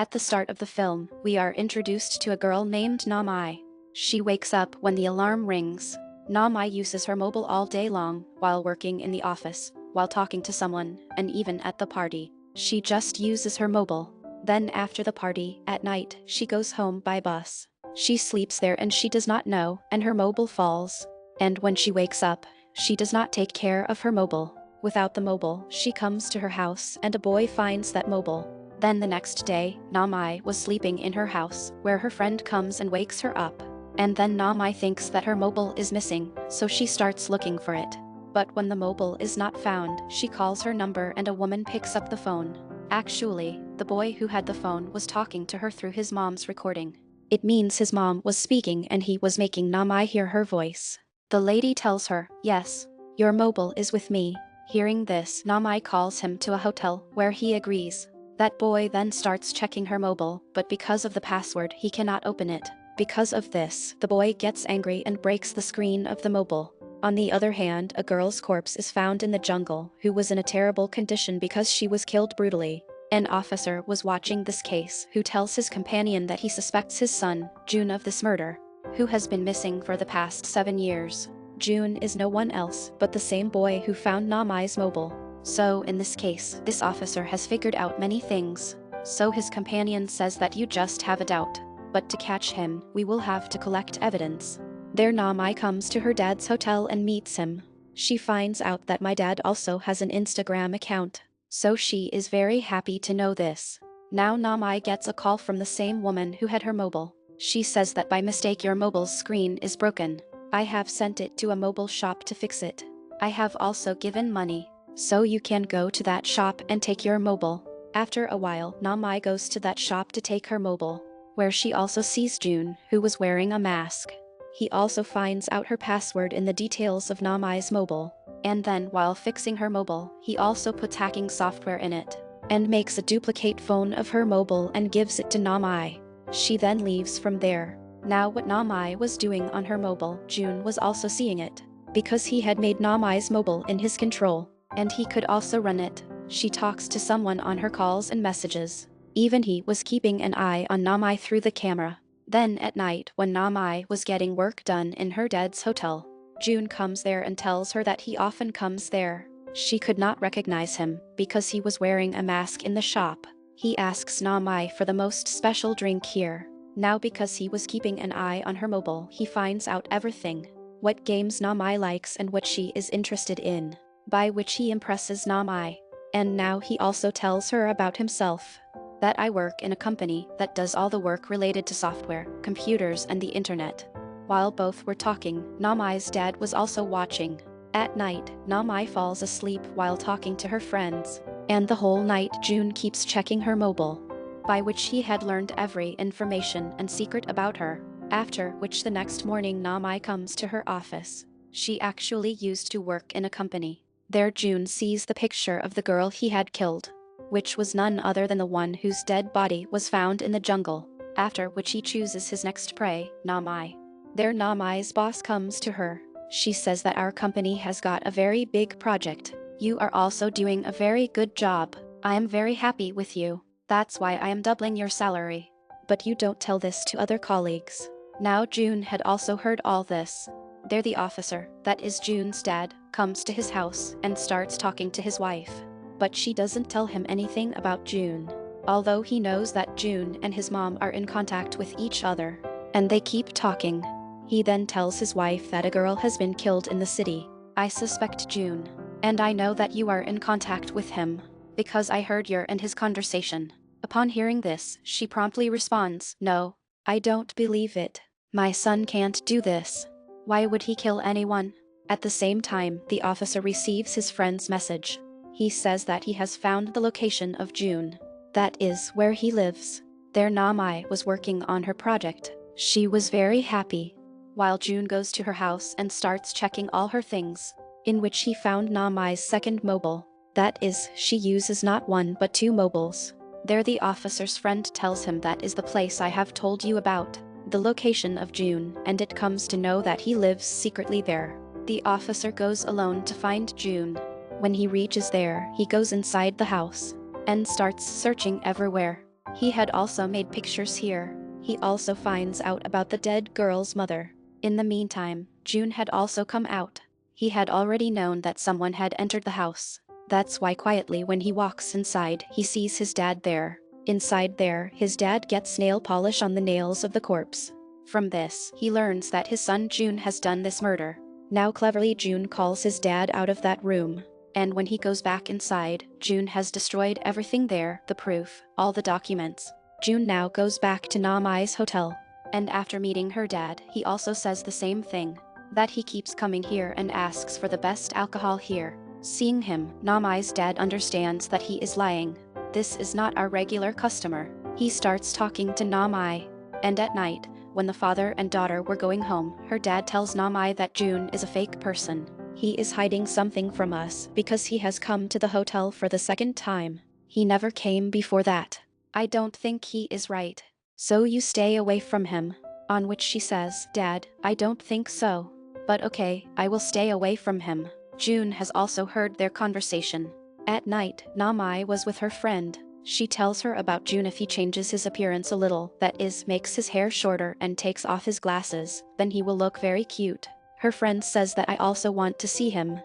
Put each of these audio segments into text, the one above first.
At the start of the film, we are introduced to a girl named Namai. She wakes up when the alarm rings. Namai uses her mobile all day long, while working in the office, while talking to someone, and even at the party. She just uses her mobile. Then after the party, at night, she goes home by bus. She sleeps there and she does not know, and her mobile falls. And when she wakes up, she does not take care of her mobile. Without the mobile, she comes to her house and a boy finds that mobile. Then the next day, Namai was sleeping in her house, where her friend comes and wakes her up. And then Namai thinks that her mobile is missing, so she starts looking for it. But when the mobile is not found, she calls her number and a woman picks up the phone. Actually, the boy who had the phone was talking to her through his mom's recording. It means his mom was speaking and he was making Namai hear her voice. The lady tells her, "Yes, your mobile is with me." Hearing this, Namai calls him to a hotel, where he agrees. That boy then starts checking her mobile, but because of the password, he cannot open it. Because of this, the boy gets angry and breaks the screen of the mobile. On the other hand, a girl's corpse is found in the jungle, who was in a terrible condition because she was killed brutally. An officer was watching this case, who tells his companion that he suspects his son, June, of this murder, who has been missing for the past 7 years. June is no one else but the same boy who found Namai's mobile. So in this case, this officer has figured out many things. So his companion says that you just have a doubt. But to catch him, we will have to collect evidence. There Namai comes to her dad's hotel and meets him. She finds out that my dad also has an Instagram account. So she is very happy to know this. Now Namai gets a call from the same woman who had her mobile. She says that by mistake your mobile's screen is broken. I have sent it to a mobile shop to fix it. I have also given money. So you can go to that shop and take your mobile. After a while, Namai goes to that shop to take her mobile, where she also sees June, who was wearing a mask. He also finds out her password in the details of Namai's mobile. And then while fixing her mobile, he also puts hacking software in it, and makes a duplicate phone of her mobile and gives it to Namai. She then leaves from there. Now what Namai was doing on her mobile, June was also seeing it, because he had made Namai's mobile in his control. And he could also run it. She talks to someone on her calls and messages. Even he was keeping an eye on Namai through the camera. Then at night, when Namai was getting work done in her dad's hotel, June comes there and tells her that he often comes there. She could not recognize him because he was wearing a mask in the shop. He asks Namai for the most special drink here. Now because he was keeping an eye on her mobile, he finds out everything. What games Namai likes and what she is interested in, by which he impresses Namai. And now he also tells her about himself. That I work in a company that does all the work related to software, computers and the internet. While both were talking, Namai's dad was also watching. At night, Namai falls asleep while talking to her friends. And the whole night June keeps checking her mobile, by which he had learned every information and secret about her. After which the next morning Namai comes to her office. She actually used to work in a company. There June sees the picture of the girl he had killed, which was none other than the one whose dead body was found in the jungle. After which he chooses his next prey, Namai. There Namai's boss comes to her. She says that our company has got a very big project. You are also doing a very good job. I am very happy with you. That's why I am doubling your salary. But you don't tell this to other colleagues. Now June had also heard all this. There the officer, that is June's dad, comes to his house and starts talking to his wife. But she doesn't tell him anything about June, although he knows that June and his mom are in contact with each other, and they keep talking. He then tells his wife that a girl has been killed in the city. I suspect June, and I know that you are in contact with him, because I heard your and his conversation. Upon hearing this, she promptly responds, "No, I don't believe it. My son can't do this. Why would he kill anyone?" At the same time, the officer receives his friend's message. He says that he has found the location of June. That is where he lives. There Namai was working on her project. She was very happy. While June goes to her house and starts checking all her things, in which he found Namai's second mobile. That is, she uses not one but 2 mobiles. There the officer's friend tells him that is the place I have told you about, the location of June, and it comes to know that he lives secretly there. The officer goes alone to find June. When he reaches there, he goes inside the house and starts searching everywhere. He had also made pictures here. He also finds out about the dead girl's mother. In the meantime, June had also come out. He had already known that someone had entered the house. That's why quietly when he walks inside, he sees his dad there. Inside there, his dad gets nail polish on the nails of the corpse. From this, he learns that his son June has done this murder. Now cleverly June calls his dad out of that room. And when he goes back inside, June has destroyed everything there, the proof, all the documents. June now goes back to Namai's hotel. And after meeting her dad, he also says the same thing. That he keeps coming here and asks for the best alcohol here. Seeing him, Namai's dad understands that he is lying. This is not our regular customer. He starts talking to Namai. And at night, when the father and daughter were going home, her dad tells Namai that June is a fake person. He is hiding something from us because he has come to the hotel for the second time. He never came before that. I don't think he is right. So you stay away from him. On which she says, Dad, I don't think so. But okay, I will stay away from him. June has also heard their conversation. At night, Namai was with her friend. She tells her about June if he changes his appearance a little, that is, makes his hair shorter and takes off his glasses, then he will look very cute. Her friend says that I also want to see him.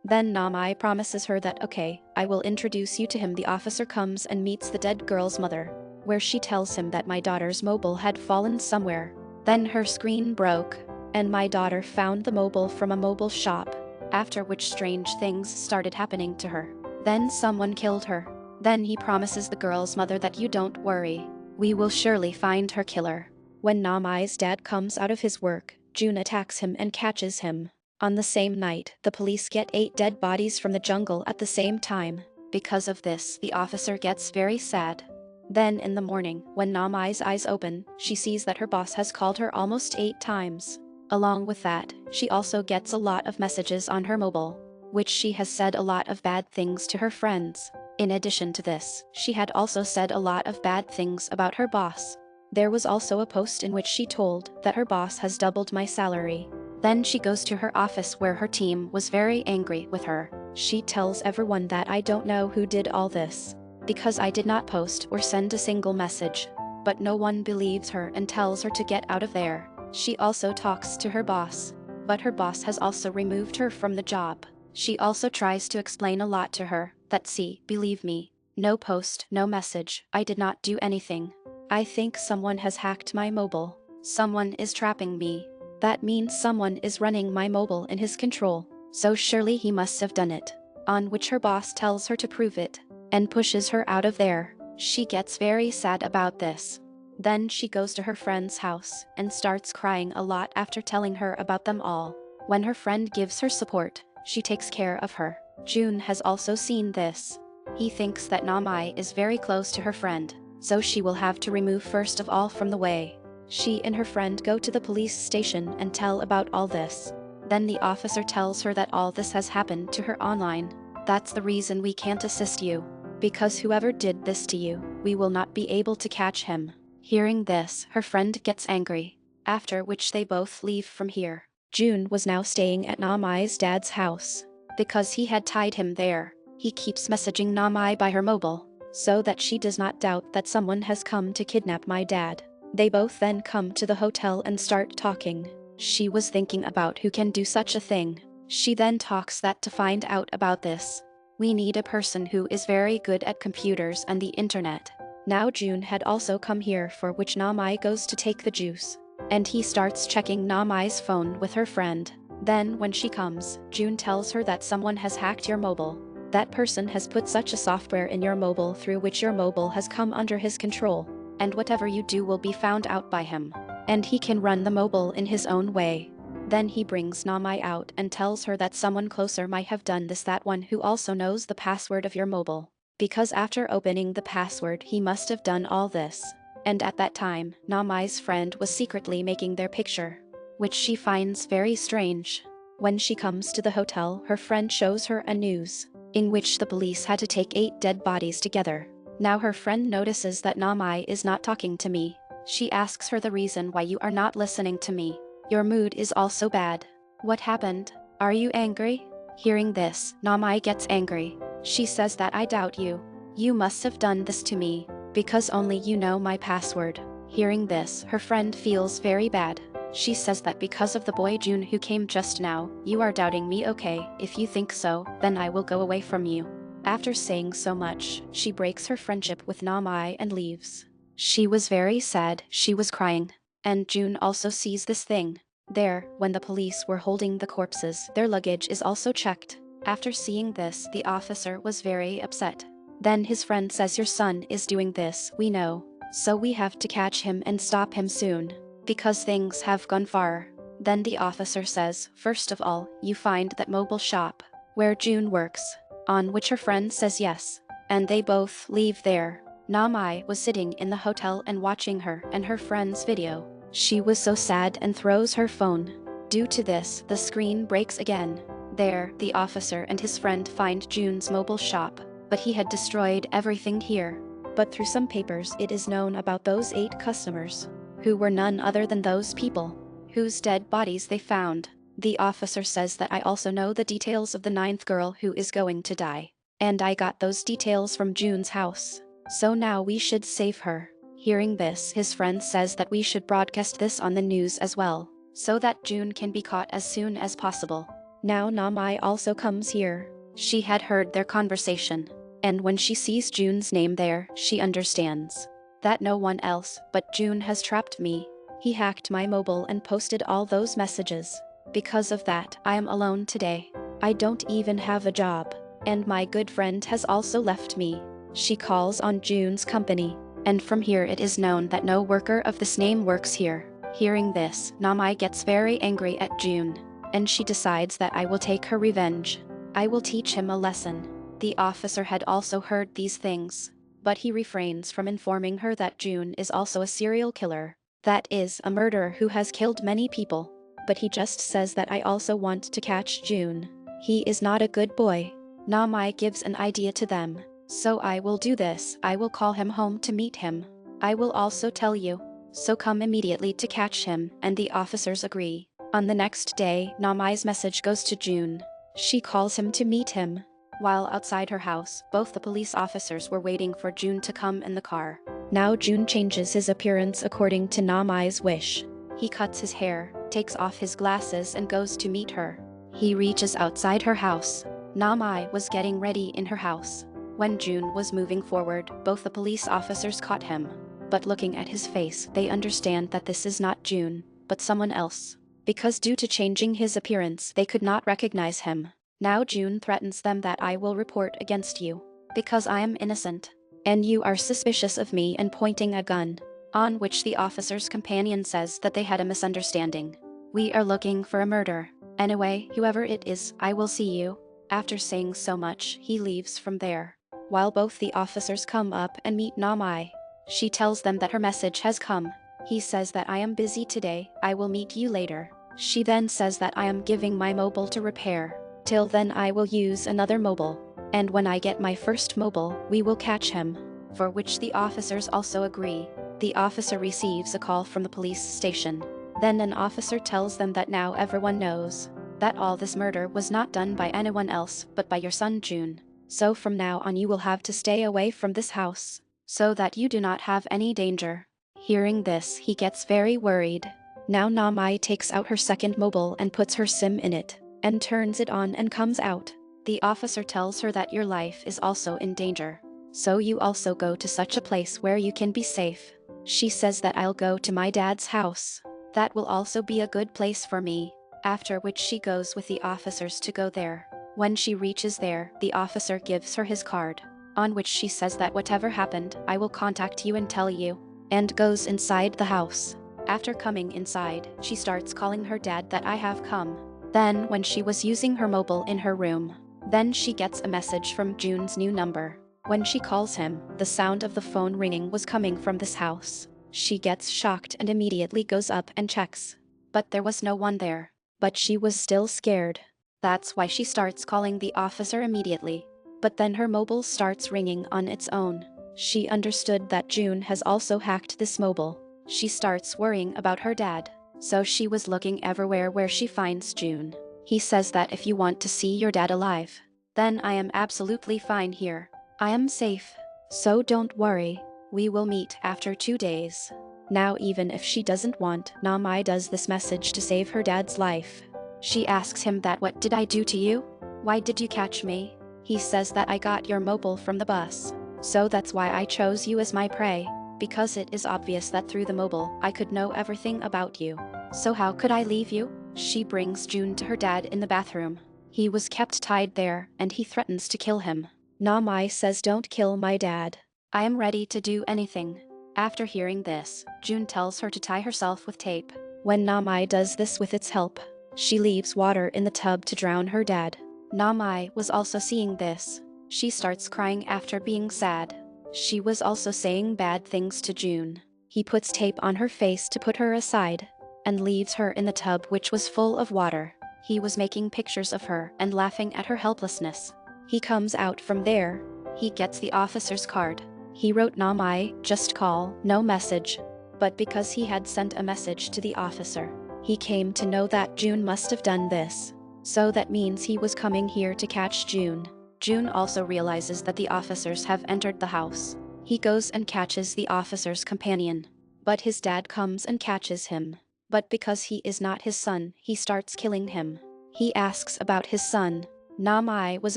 Then Namai promises her that okay, I will introduce you to him. The officer comes and meets the dead girl's mother, where she tells him that my daughter's mobile had fallen somewhere. Then her screen broke, and my daughter found the mobile from a mobile shop, after which strange things started happening to her. Then someone killed her. Then he promises the girl's mother that you don't worry, we will surely find her killer. When Namai's dad comes out of his work, June attacks him and catches him. On the same night, the police get 8 dead bodies from the jungle at the same time. Because of this, the officer gets very sad. Then in the morning, when Namai's eyes open, she sees that her boss has called her almost 8 times. Along with that, she also gets a lot of messages on her mobile, which she has said a lot of bad things to her friends. In addition to this, she had also said a lot of bad things about her boss. There was also a post in which she told that her boss has doubled my salary. Then she goes to her office where her team was very angry with her. She tells everyone that I don't know who did all this, because I did not post or send a single message. But no one believes her and tells her to get out of there. She also talks to her boss, but her boss has also removed her from the job. She also tries to explain a lot to her, that see, believe me, no post, no message, I did not do anything. I think someone has hacked my mobile. Someone is trapping me. That means someone is running my mobile in his control, so surely he must have done it. On which her boss tells her to prove it, and pushes her out of there. She gets very sad about this. Then she goes to her friend's house, and starts crying a lot after telling her about them all. When her friend gives her support, she takes care of her. June has also seen this. He thinks that Namai is very close to her friend, so she will have to remove first of all from the way. She and her friend go to the police station and tell about all this. Then the officer tells her that all this has happened to her online. That's the reason we can't assist you, because whoever did this to you, we will not be able to catch him. Hearing this, her friend gets angry, after which they both leave from here. June was now staying at Namai's dad's house. Because he had tied him there, he keeps messaging Namai by her mobile, so that she does not doubt that someone has come to kidnap my dad. They both then come to the hotel and start talking. She was thinking about who can do such a thing. She then talks that to find out about this, we need a person who is very good at computers and the internet. Now June had also come here, for which Namai goes to take the juice, and he starts checking Namai's phone with her friend. Then when she comes, June tells her that someone has hacked your mobile. That person has put such a software in your mobile through which your mobile has come under his control, and whatever you do will be found out by him, and he can run the mobile in his own way. Then he brings Namai out and tells her that someone closer might have done this, that one who also knows the password of your mobile. Because after opening the password he must have done all this. And at that time, Namai's friend was secretly making their picture, which she finds very strange. When she comes to the hotel, her friend shows her a news, in which the police had to take 8 dead bodies together. Now her friend notices that Namai is not talking to me. She asks her the reason why you are not listening to me. Your mood is also bad. What happened? Are you angry? Hearing this, Namai gets angry. She says that I doubt you. You must have done this to me, because only you know my password. Hearing this, her friend feels very bad. She says that because of the boy June who came just now, you are doubting me. Okay, if you think so, then I will go away from you. After saying so much, she breaks her friendship with Namai and leaves. She was very sad, she was crying. And June also sees this thing. There, when the police were holding the corpses, their luggage is also checked. After seeing this, the officer was very upset. Then his friend says, your son is doing this, we know. So we have to catch him and stop him soon. Because things have gone far. Then the officer says, first of all, you find that mobile shop, where June works. On which her friend says yes. And they both leave there. Namai was sitting in the hotel and watching her and her friend's video. She was so sad and throws her phone. Due to this, the screen breaks again. There, the officer and his friend find June's mobile shop, but he had destroyed everything here. But through some papers it is known about those 8 customers, who were none other than those people, whose dead bodies they found. The officer says that I also know the details of the 9th girl who is going to die. And I got those details from June's house. So now we should save her. Hearing this, his friend says that we should broadcast this on the news as well, so that June can be caught as soon as possible. Now Namai also comes here. She had heard their conversation, and when she sees June's name there, she understands that no one else but June has trapped me. He hacked my mobile and posted all those messages. Because of that, I am alone today. I don't even have a job, and my good friend has also left me. She calls on June's company, and from here it is known that no worker of this name works here. Hearing this, Namai gets very angry at June, and she decides that I will take her revenge. I will teach him a lesson. The officer had also heard these things, but he refrains from informing her that June is also a serial killer, that is, a murderer who has killed many people. But he just says that I also want to catch June. He is not a good boy. Namai gives an idea to them. So I will do this, I will call him home to meet him. I will also tell you. So come immediately to catch him, and the officers agree. On the next day, Namai's message goes to June. She calls him to meet him. While outside her house, both the police officers were waiting for June to come in the car. Now June changes his appearance according to Namai's wish. He cuts his hair, takes off his glasses and goes to meet her. He reaches outside her house. Namai was getting ready in her house. When June was moving forward, both the police officers caught him. But looking at his face, they understand that this is not June, but someone else. Because due to changing his appearance, they could not recognize him. Now June threatens them that I will report against you, because I am innocent, and you are suspicious of me and pointing a gun. On which the officer's companion says that they had a misunderstanding. We are looking for a murder. Anyway, whoever it is, I will see you. After saying so much, he leaves from there. While both the officers come up and meet Namai, she tells them that her message has come. He says that I am busy today, I will meet you later. She then says that I am giving my mobile to repair. Till then I will use another mobile. And when I get my first mobile, we will catch him. For which the officers also agree. The officer receives a call from the police station. Then an officer tells them that now everyone knows that all this murder was not done by anyone else but by your son June. So from now on you will have to stay away from this house, so that you do not have any danger. Hearing this, he gets very worried. Now Namai takes out her second mobile and puts her SIM in it, and turns it on and comes out. The officer tells her that your life is also in danger. So you also go to such a place where you can be safe. She says that I'll go to my dad's house. That will also be a good place for me. After which she goes with the officers to go there. When she reaches there, the officer gives her his card, on which she says that whatever happened, I will contact you and tell you, and goes inside the house. After coming inside, she starts calling her dad that I have come. Then when she was using her mobile in her room, then she gets a message from June's new number. When she calls him, the sound of the phone ringing was coming from this house. She gets shocked and immediately goes up and checks. But there was no one there. But she was still scared. That's why she starts calling the officer immediately. But then her mobile starts ringing on its own. She understood that June has also hacked this mobile. She starts worrying about her dad. So she was looking everywhere where she finds June. He says that if you want to see your dad alive, then I am absolutely fine here. I am safe. So don't worry. We will meet after 2 days. Now even if she doesn't want, Namai does this message to save her dad's life. She asks him that what did I do to you? Why did you catch me? He says that I got your mobile from the bus. So that's why I chose you as my prey. Because it is obvious that through the mobile, I could know everything about you. So how could I leave you? She brings June to her dad in the bathroom. He was kept tied there, and he threatens to kill him. Namai says don't kill my dad. I am ready to do anything. After hearing this, June tells her to tie herself with tape. When Namai does this with its help, she leaves water in the tub to drown her dad. Namai was also seeing this. She starts crying after being sad. She was also saying bad things to June. He puts tape on her face to put her aside, and leaves her in the tub which was full of water. He was making pictures of her and laughing at her helplessness. He comes out from there. He gets the officer's card. He wrote Namai, just call, no message. But because he had sent a message to the officer, he came to know that June must have done this. So that means he was coming here to catch June. June also realizes that the officers have entered the house. He goes and catches the officer's companion. But his dad comes and catches him. But because he is not his son, he starts killing him. He asks about his son. Namai was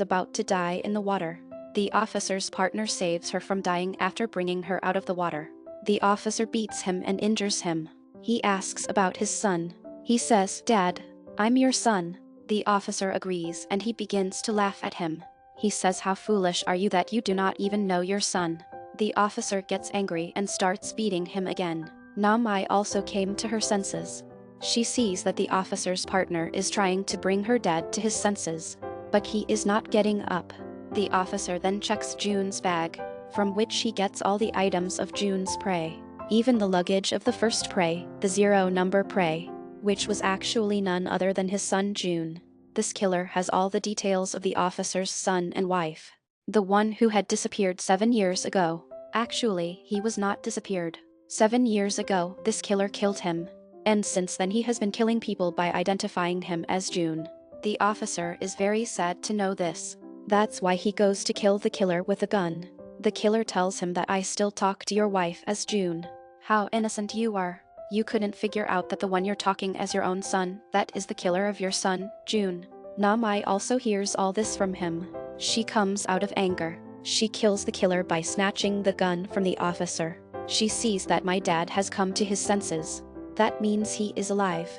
about to die in the water. The officer's partner saves her from dying after bringing her out of the water. The officer beats him and injures him. He asks about his son. He says, "Dad, I'm your son." The officer agrees and he begins to laugh at him. He says, "How foolish are you that you do not even know your son?" The officer gets angry and starts beating him again. Namai also came to her senses. She sees that the officer's partner is trying to bring her dad to his senses, but he is not getting up. The officer then checks June's bag, from which he gets all the items of June's prey, even the luggage of the first prey, the 0-number prey, which was actually none other than his son June. This killer has all the details of the officer's son and wife. The one who had disappeared 7 years ago. Actually, he was not disappeared. 7 years ago, this killer killed him. And since then he has been killing people by identifying him as June. The officer is very sad to know this. That's why he goes to kill the killer with a gun. The killer tells him that I still talk to your wife as June. How innocent you are. You couldn't figure out that the one you're talking as your own son, that is the killer of your son, June. Namai also hears all this from him. She comes out of anger. She kills the killer by snatching the gun from the officer. She sees that my dad has come to his senses. That means he is alive.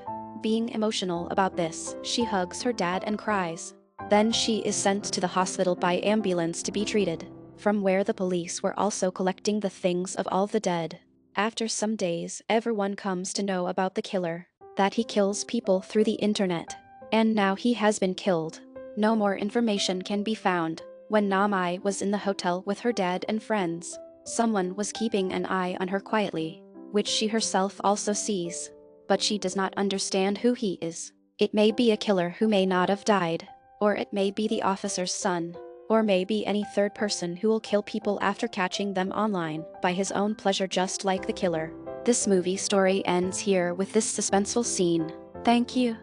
Being emotional about this, she hugs her dad and cries. Then she is sent to the hospital by ambulance to be treated, from where the police were also collecting the things of all the dead. After some days, everyone comes to know about the killer, that he kills people through the internet. And now he has been killed. No more information can be found. When Namai was in the hotel with her dad and friends, someone was keeping an eye on her quietly, which she herself also sees. But she does not understand who he is. It may be a killer who may not have died, or it may be the officer's son, or maybe any third person who will kill people after catching them online by his own pleasure, just like the killer. This movie story ends here with this suspenseful scene. Thank you.